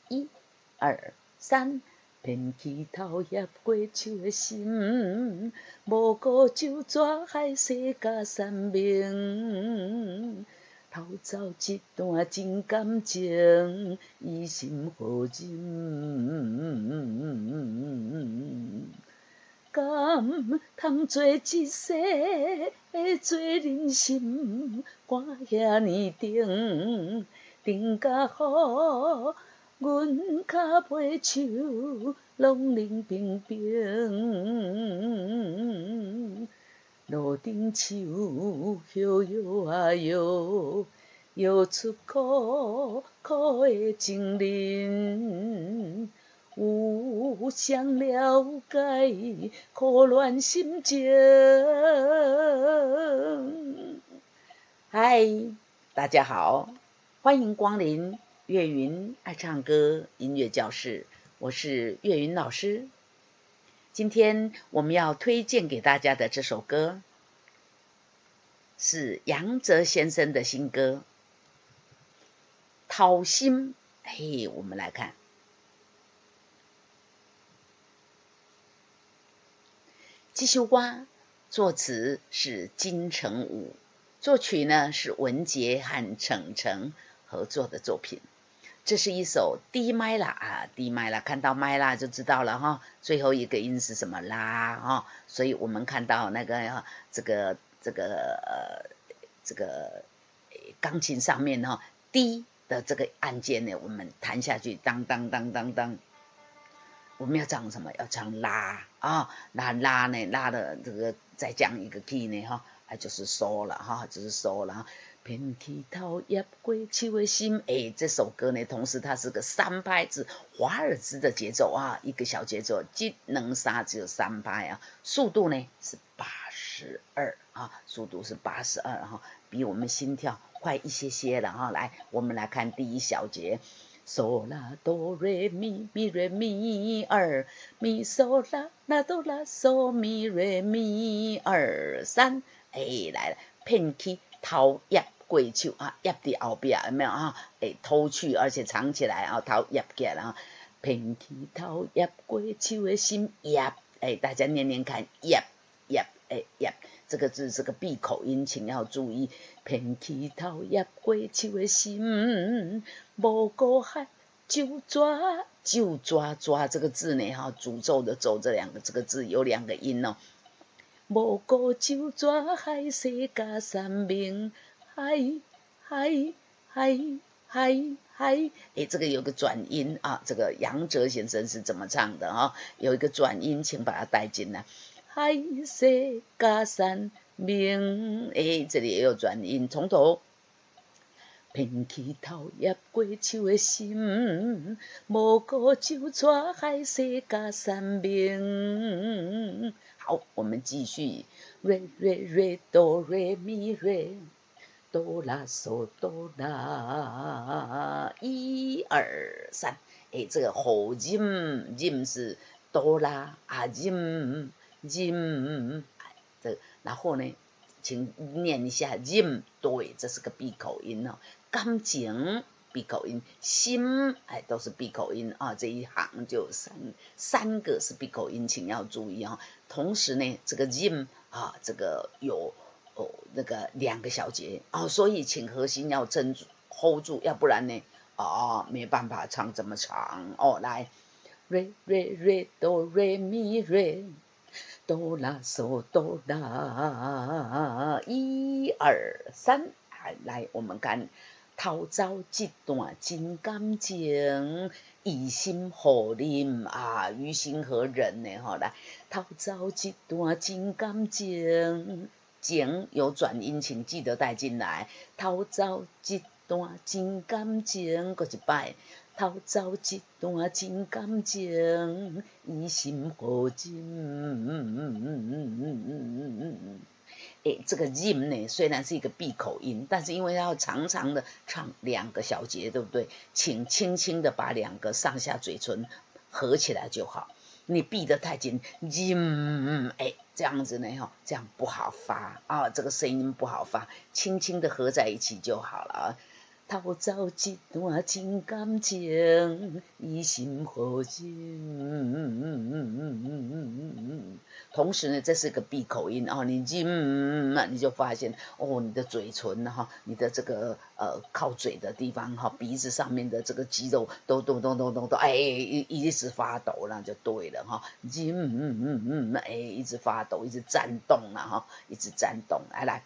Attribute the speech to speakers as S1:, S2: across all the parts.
S1: 一、二、三。偏去头叶过树的心，无顾酒泉海誓甲山盟。偷走一段真感情，伊心何忍？甘通做一世做人心，肝遐尼重，定甲好阮脚尾手，拢冷冰冰。路顶树摇摇啊摇，摇出苦的情人。有谁了解苦恋心情？嗨，大家好，欢迎光临岳云爱唱歌音乐教室，我是岳云老师。今天我们要推荐给大家的这首歌是杨哲先生的新歌《掏心》。嘿，我们来看。这首歌作词是金城武，作曲呢是文杰和程程合作的作品。这是一首低麦啦啊，低麦啦，看到麦啦就知道了哈。最后一个音是什么啦哈？所以我们看到那个这个钢琴上面哈低的这个按键呢，我们弹下去，当当当当当。我们要唱什么？要唱拉啊，拉呢，拉的这个再降一个 key 呢哈，就是收了哈，就是收了。偏去头叶过树的心，这首歌呢，同时它是个3拍子华尔兹的节奏啊，一个小节奏，1、2、3只有3拍啊，速度呢是82啊，速度是82哈，比我们心跳快一些些了哈。来，我们来看第一小节。嗦啦哆瑞咪咪瑞咪2咪嗦啦啦哆啦嗦咪瑞咪2 3，来了，偏去头叶过树啊，叶在后边有没有啊？偷去而且藏起来啊，头叶起来啊，偏去头叶过树的心叶，大家念念看，叶，这个字这个闭口音，请要注意。偏去头叶过树的心，无顾海就抓这个字呢哈，诅咒的咒这个字有2个音哦。无顾就抓海誓甲山盟，这个有个转音啊，这个杨哲先生是怎么唱的啊？有一个转音，请把它带进来。海誓甲山盟，这里也有转音，从头。偏去头叶过树的心，无顾就抓海誓甲山盟。好，我们继续。瑞瑞瑞哆瑞咪瑞，哆啦嗦哆啦，1、2、3。这个后音是哆啦啊音，然后呢，请念一下音，对，这是个闭口音哦。感情闭口音，心都是闭口音啊，这一行就三个是闭口音，请要注意啊。同时呢，这个音啊，这个有那个2个小节啊，所以请核心要撑住 hold 住，要不然呢没办法唱这么长哦。来，瑞瑞瑞哆瑞咪瑞。哆啦嗦哆啦，1、2、3，来，我们看偷走一段真感情，于心何忍啊？于心何忍呢？来，偷走一段真感情，情有转音，请记得带进来。偷走一段真感情，过一摆。偷走一段真感情，于心何忍？这个音呢，虽然是一个闭口音，但是因为要长长的唱2个小节，对不对？请轻轻的把2个上下嘴唇合起来就好。你闭得太紧，这样子呢，这样不好发啊，这个声音不好发，轻轻的合在一起就好了啊。偷走一段真感情，一心何人？同时呢，这是个闭口音啊，你你就发现哦，你的嘴唇哈，你的这个靠嘴的地方哈，鼻子上面的这个肌肉都哎一直发抖，那就对了哈，哎一直发抖，一直颤动了哈，一直颤动，来，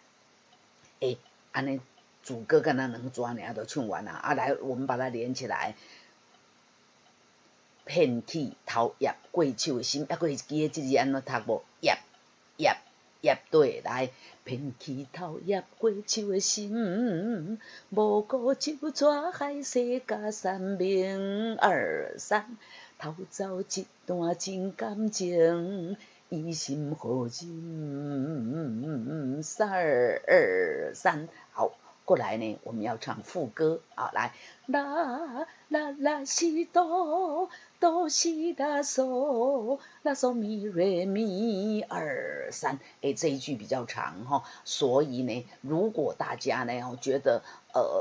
S1: 哎，安尼主歌跟他能抓你都唱完了啊，来我们把它连起来。骗起头叶过手的心，还佫会记得这字安怎读无？叶对来，骗起头叶过手的心，无顾酒泉海誓甲山明二三，偷走一段真感情，一心何人？三二三，好。过来呢，我们要唱副歌啊，来，啦啦啦西哆哆西啦嗦啦嗦咪瑞咪二三，哎，这一句比较长哈，所以呢，如果大家呢觉得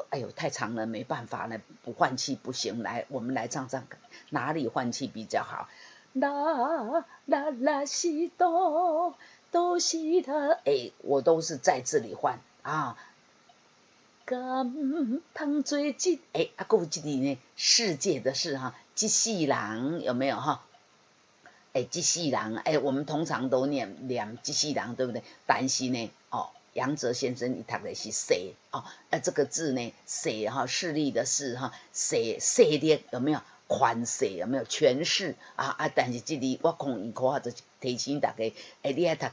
S1: 哎呦太长了，没办法呢，不换气不行，来，我们来唱唱哪里换气比较好？啦啦啦西哆哆西啦，哎，我都是在这里换啊。敢通做一哎，还有一字呢，世界的事哈，一世人有没有哈？哎，一世人哎，我们通常都念一世人，对不对？但是呢，杨哲先生一读的是势哦，这个字呢，势哈，势力的势哈，势力有没有？宽势有没有？权势但是这里我讲一科就提醒大家，你爱读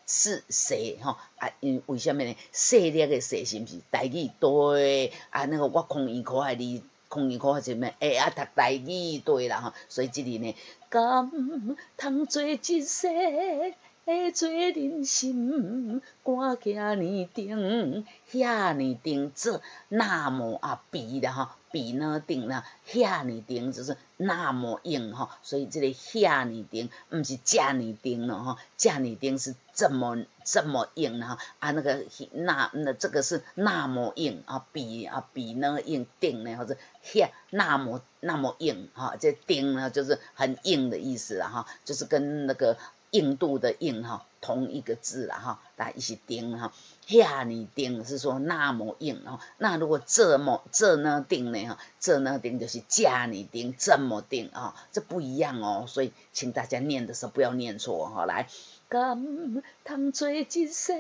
S1: 是势哈因为什么呢？势力的势是不是台语？对那个我讲一科的你。空一科什么？读台语对啦哈，所以这里呢，敢通做一世做人心，肝行年定，遐年定做那么比的哈，比呢定啦，遐年定就是那么硬哈，所以这个遐年定不是遮年定了哈，遮年定是这么硬哈那个那这个是那么硬比呢硬定呢，或者遐那么硬哈，这定呢就是很硬的意思了哈，就是跟那个印度的印哈同一个字了哈，大家一起定哈。遐尼定是说那么硬那如果这呢定呢这呢定就是加尼定这么定这不一样所以请大家念的时候不要念错来，敢通做一世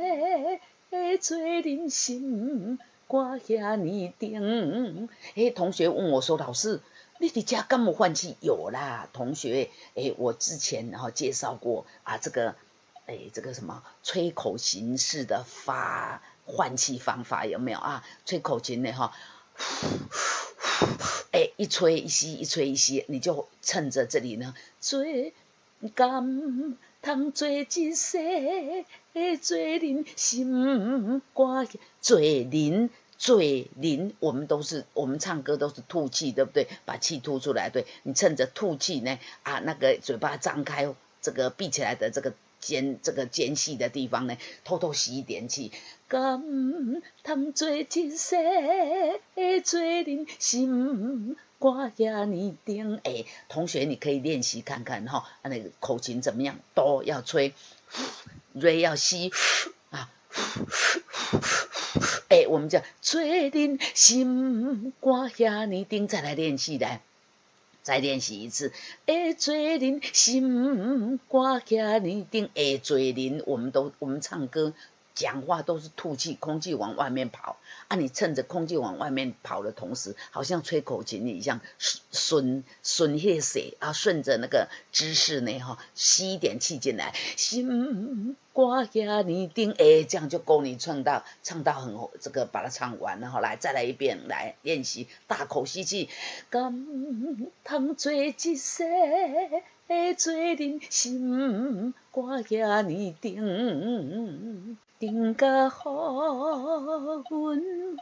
S1: 做人心，肝遐尼定。同学问我说，老师。你伫家敢有换气？有啦，同学，我之前介绍过这个，这个什么吹口琴式的换气方法有没有吹口琴的一吹一吸，一吹一吸，你就趁着这里呢，吹敢通做一世做人心肝做人。我们唱歌都是吐气，对不对？把气吐出来，对，你趁着吐气呢，那个嘴巴张开，这个闭起来的这个间隙的地方呢，偷偷吸一点气。敢通做一世做人心肝遐尼定。同学你可以练习看看那个口琴怎么样？哆要吹，瑞要吸我们叫做人心肝遐尼定，再来练习来。再练习一次，做人心肝遐尼定，做人我们唱歌讲话都是吐气，空气往外面跑你趁着空气往外面跑的同时，好像吹口琴一样，顺那水顺着那个姿势呢吸一点气进来，心肝遐尼定，这样就够你唱到很这个把它唱完了来再来一遍来练习，大口吸气，敢通做一世做人心肝遐尼定。定甲好运，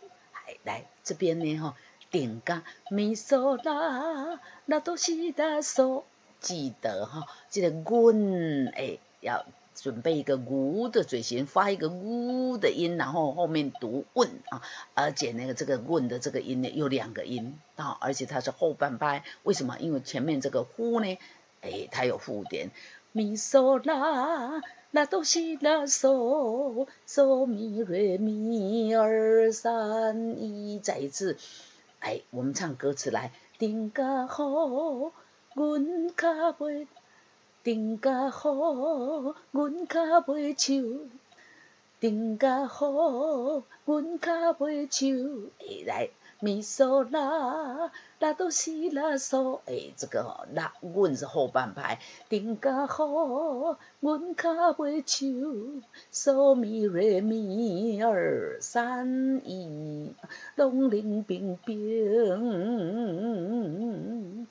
S1: 来这边呢定甲咪嗦啦，那都是啦嗦，记得这个运要准备一个呜的嘴型，发一个呜的音，然后后面读问啊，而且那个这个问的这个音呢有2个音啊，而且它是后半拍，为什么？因为前面这个呼呢，它有附点，咪嗦啦。拉哆西拉嗦嗦咪瑞咪2、3、1，再一次，我们唱歌词来，顶甲好，阮脚袂，顶甲好，阮脚袂手，顶甲好，阮脚袂手，来。咪嗦啦，拉哆西拉嗦，这个拉阮是后半拍，顶甲好，阮脚袂手，嗦咪瑞咪2、3、1，拢冷冰冰，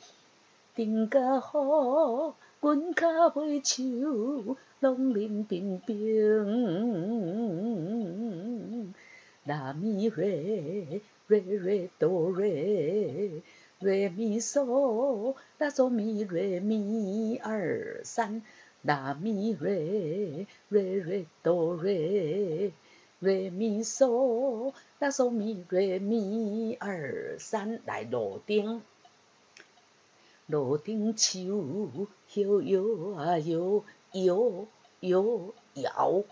S1: 顶甲好，阮脚袂手，拢冷冰冰，拉咪瑞。瑞瑞哆瑞，瑞咪嗦，拉嗦咪瑞咪2、3，拉咪瑞，瑞瑞哆瑞，瑞咪嗦，拉嗦咪瑞咪2、3，来路顶，路顶树摇摇啊摇，摇摇摇，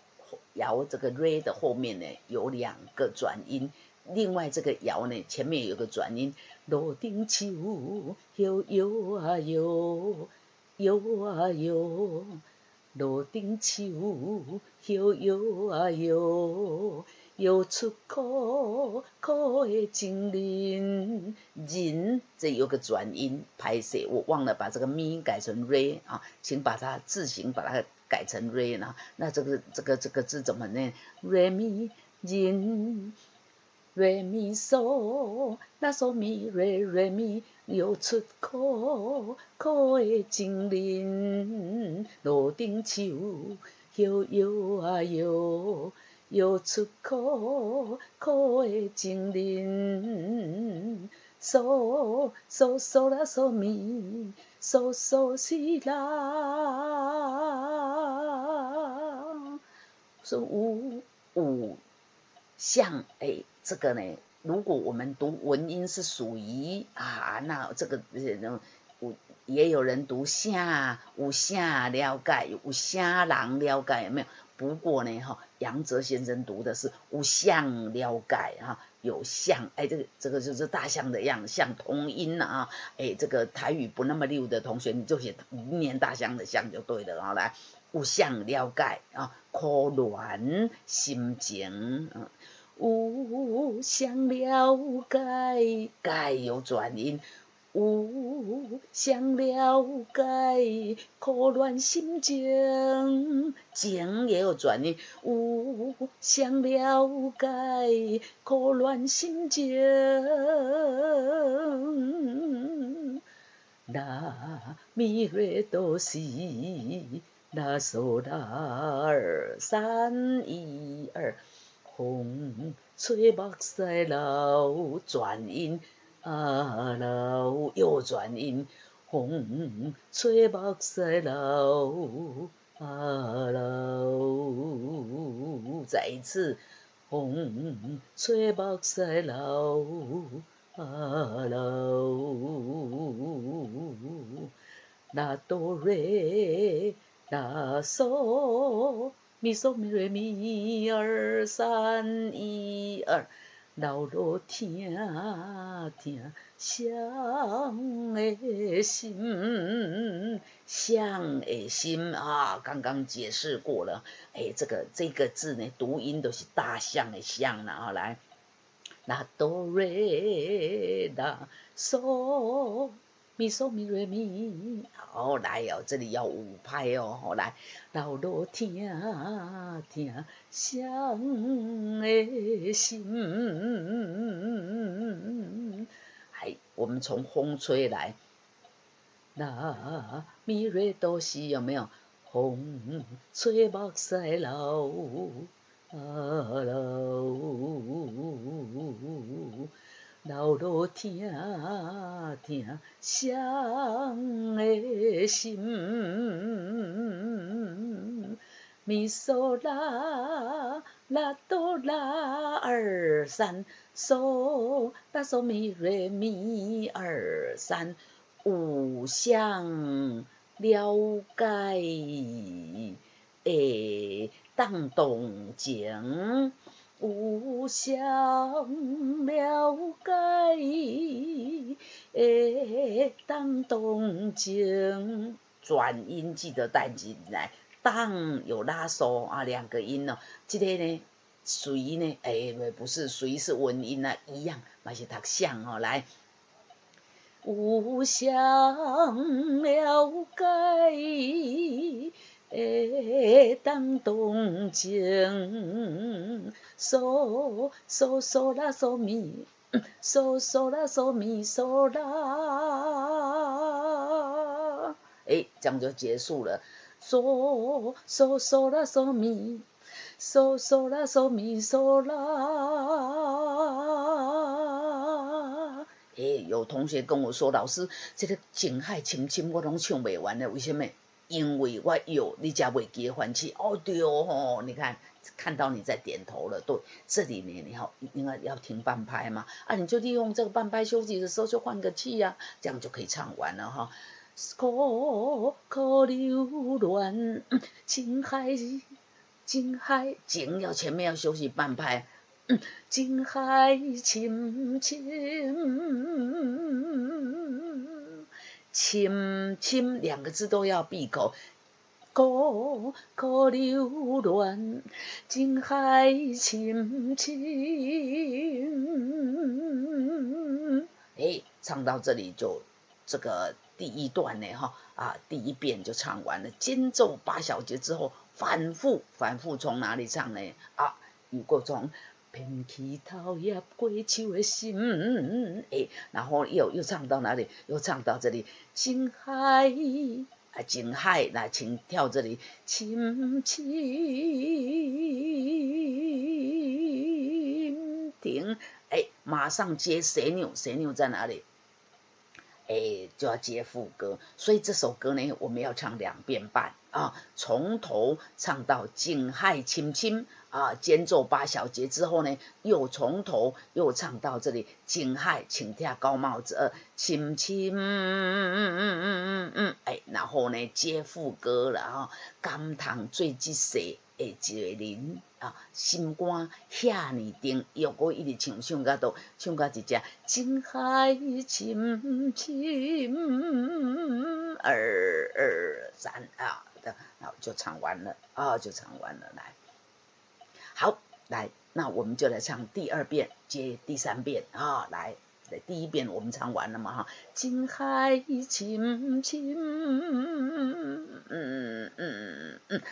S1: 摇这个瑞的后面呢有2个转音。另外这个摇呢，前面有个转音，路顶树摇摇啊摇，摇啊摇，路顶树摇摇啊摇，摇出苦苦的情人，人这有个转音，拍摄我忘了把这个咪改成瑞啊，请把它字形把它改成瑞呢。那这个字怎么念？瑞咪人。瑞咪嗦，拉嗦咪瑞瑞咪，摇出苦苦的情人，路顶树摇摇啊摇，摇出苦苦的情人，嗦嗦嗦拉嗦咪，嗦嗦西拉，说五像这个呢，如果我们读文音是属于那这个也有人读下有下了解，有下人了解，有没有？不过呢，杨哲先生读的是有象了解有象，这个就是大象的样，像同音啊，这个台语不那么溜的同学，你就写念大象的象就对了来，有象了解可恋心情有想了解，解有转音，有想了解，可恋心情，情也有转音，有想了解，可恋心情，那咪瑞哆西，那嗦拉2、3、1、2。风吹目屎流，转音流又转音，风吹目屎流流，再一次，风吹目屎流流，拉哆瑞拉嗦。咪嗦咪瑞咪2、3、1、2，老路听听想的心，想的心刚刚解释过了，这个字呢，读音都是大象的象了来，拉哆瑞拉嗦。咪嗦咪瑞咪，好来这里要5拍来，老路听听想的心，我们从风吹来，那咪瑞哆西有没有？风吹目屎流流。老路听听想的心，咪嗦啦啦哆啦二三嗦啦嗦咪瑞咪二三，五项了解会当动情，五项了解会当动情。转音记得带进来，当有拉嗦啊，两个音哦。这个呢，随呢，不是随是文音啊，一样，嘛是读像哦。来，有相了解，会当动情，嗦嗦嗦啦嗦咪，嗦嗦啦嗦咪嗦啦。这样就结束了。嗦嗦嗦啦嗦咪，嗦嗦啦嗦咪嗦啦。有同学跟我说，老师，这个情海深深我拢唱不完了，为什么？因为我有你才袂记翻起。哦，对哦，你看到你在点头了，对，这里呢，你应该要听半拍嘛，你就利用这个半拍休息的时候就换个气呀，这样就可以唱完了哈。可流乱，情海情要前面要休息半拍，情海深深，深两个字都要闭口。可流乱，情海深深。唱到这里就这个第一段呢，第一遍就唱完了。间奏8小节之后，反复从哪里唱呢？如果从偏去头叶过树的心，然后又唱到哪里？又唱到这里，情海情海，那请跳这里，轻轻停，马上接谁扭在哪里？就要接副歌，所以这首歌呢，我们要唱2遍半从头唱到景海深深间奏8小节之后呢，又从头又唱到这里景海，请听高帽子深深，然后呢接副歌了感叹最即世的一个人心肝遐尼重，又搁一直唱到倒，唱到一只情海深深二三然后就唱完了来，好，来，那我们就来唱第2遍接第3遍来，第1遍我们唱完了嘛情海深深，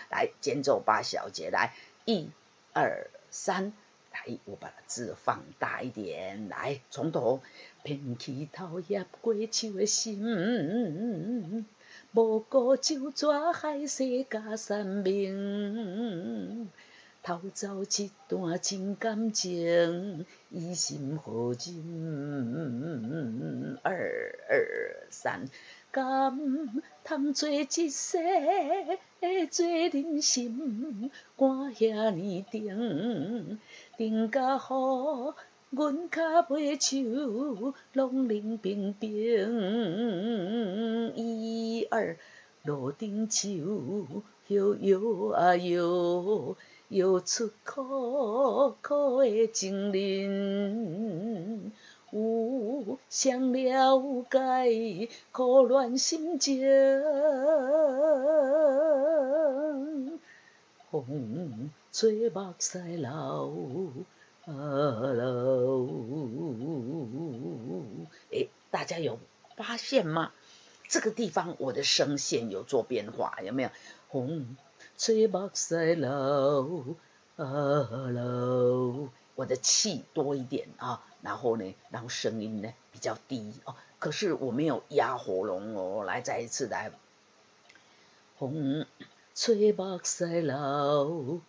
S1: 来间奏8小节，来1、2、3，来，我把字放大一点，来，从头，偏去头叶过树的心，无顾酒泉海誓甲山盟，偷走一段真感情，一心何人？2、3，甘通做一世做人心，肝遐尼重，定甲予阮脚尾手，拢冷冰冰。1、2，路顶树，摇摇摇，摇出苦苦的情人。有谁了解苦恋心情？风吹目屎流，大家有发现吗？这个地方我的声线有做变化，有没有？风吹目屎流，我的气多一点然后呢，让声音呢比较低可是我没有压喉咙来，再一次来，风吹目屎流，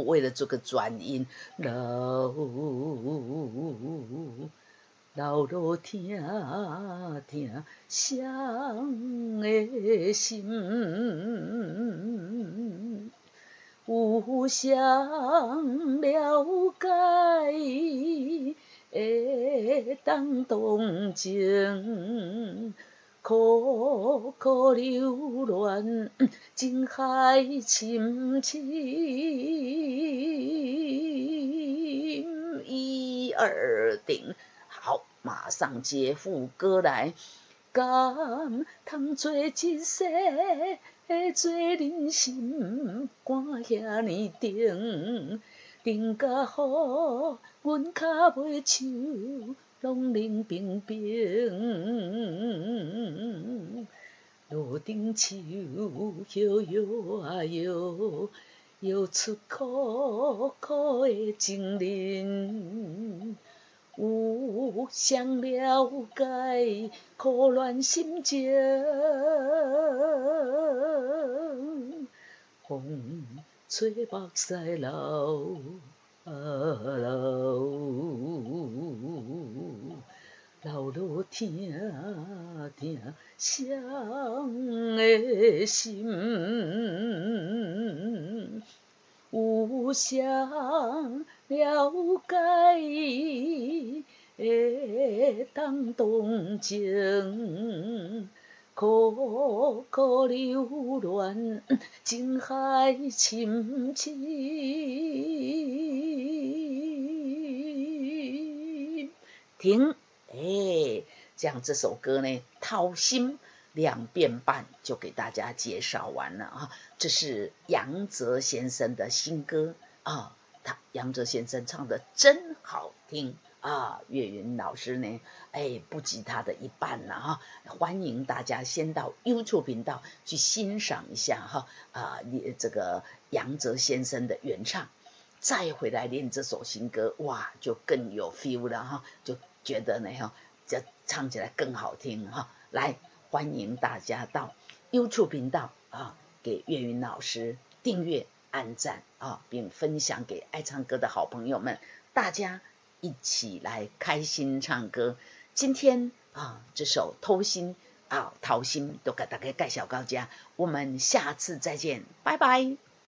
S1: 为了这个转音，老路听听双的心，有谁了解会当同情？苦苦流连，情海深深。一二定，好，马上接副歌来。敢通做一世，做人心肝遐尼重，定甲好，阮脚尾手拢冷冰冰。路顶树摇摇啊摇，摇出苦苦的情人。有谁了解苦恋心情？风吹目屎流流，流落听听双的心。有谁了解会当同情？苦苦流连，情海深深。停，这样这首歌呢，掏心2遍半就给大家介绍完了啊。这是杨泽先生的新歌啊，杨泽先生唱的真好听啊。岳云老师呢，不及他的一半了啊。欢迎大家先到 YouTube 频道去欣赏一下哈这个杨泽先生的原唱，再回来练这首新歌，哇，就更有 feel 了哈，就觉得呢这唱起来更好听哈。来，欢迎大家到 YouTube 频道啊，给岳云老师订阅、按赞啊，并分享给爱唱歌的好朋友们，大家一起来开心唱歌。今天啊，这首偷心啊、掏心都给大家介绍到这，我们下次再见，拜拜。